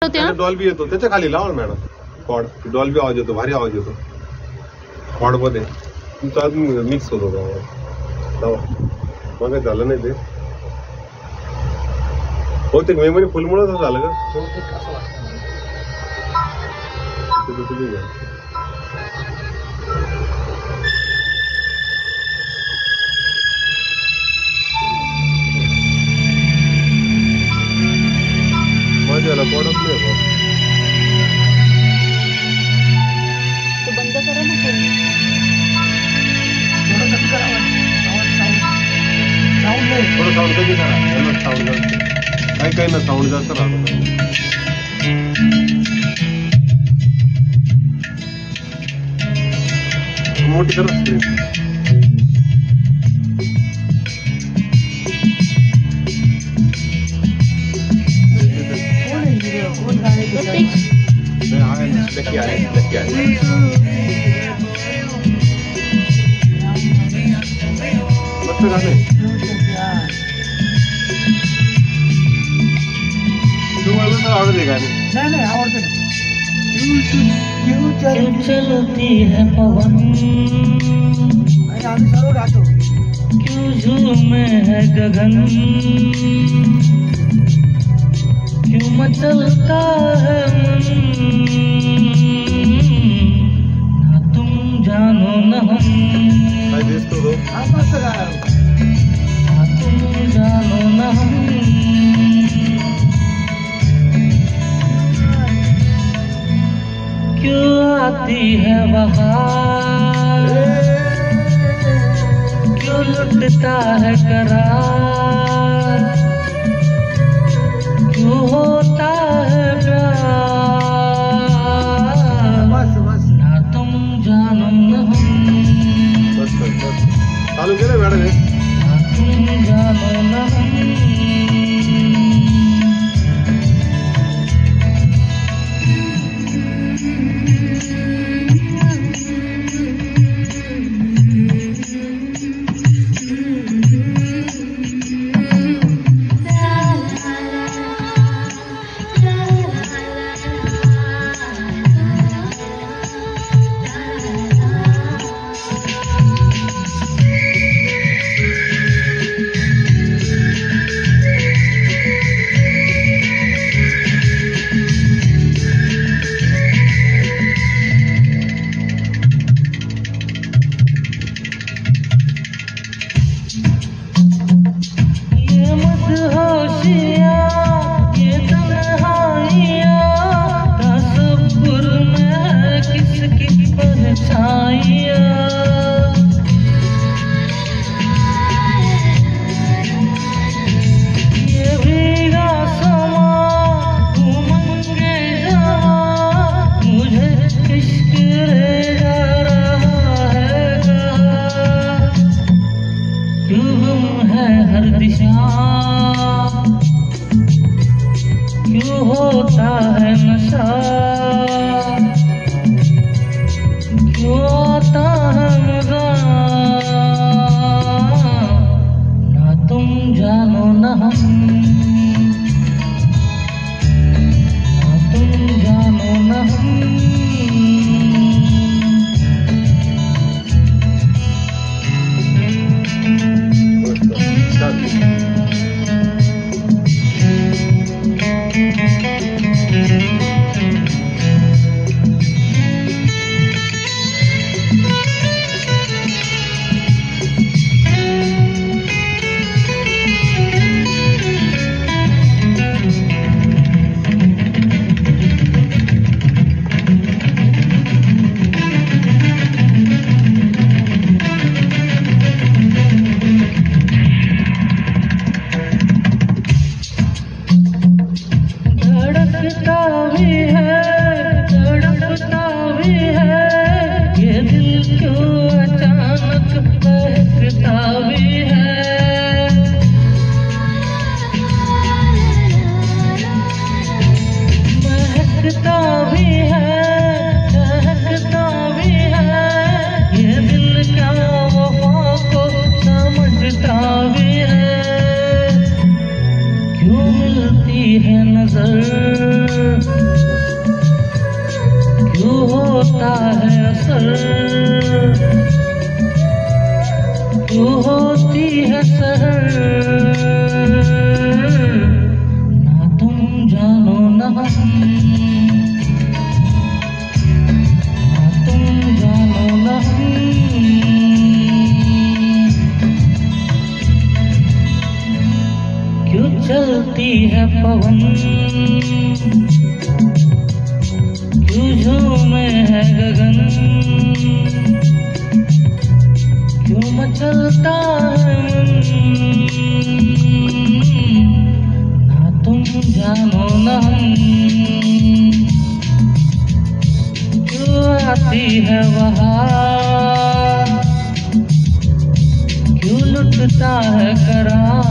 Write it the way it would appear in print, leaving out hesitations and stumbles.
होते ना. डॉल्बी येतो त्याच्या खाली लावा मॅडम कॉड. डॉल्बी आवाज येतो, भारी आवाज येतो कॉड मध्ये. तुमचा अजून मिक्स होतो मग झालं नाही ते बहुतेक मेमरी फुलमुळे झालं का. माझ्याला पडत नाही बा. तो बंद करा ना फोन. थोडं साऊंड कमी करा. साऊंड काही ना साऊंड जास्त राहतो. मोठी करा स्क्रीन. मस्त गाणे. तुम्हाला आवडते गाणे. नाही आवडते. क्यों चलती है पवन, आम्ही सर्व गातो. क्यों झूमे है गगन, क्यों मचलता है मन, ना तुम जानो न हम, काय दिसतो तो. हा मस्त गाणं. ना तुम जानो न हम, क्यों आती है बहार, क्यों लुटता है करार, क्यों होता है प्यार, मस्त मस्त. ना तुम जानो न हम, मस्त चालू केलं मॅडम हे. ना तुम जानो न हम. क्यों होता है नशा, क्यों आता है मजा, ना तुम जानो न हम, ना तुम जानो न हम. है नजर न हम, ना तुम जानो न हम। क्यों चलती है पवन, क्यों झूमे है गगन, क्यों मचलता है मन, ना तुम जानो न हम। क्यों आती है बहार, क्यों लुटता है करार,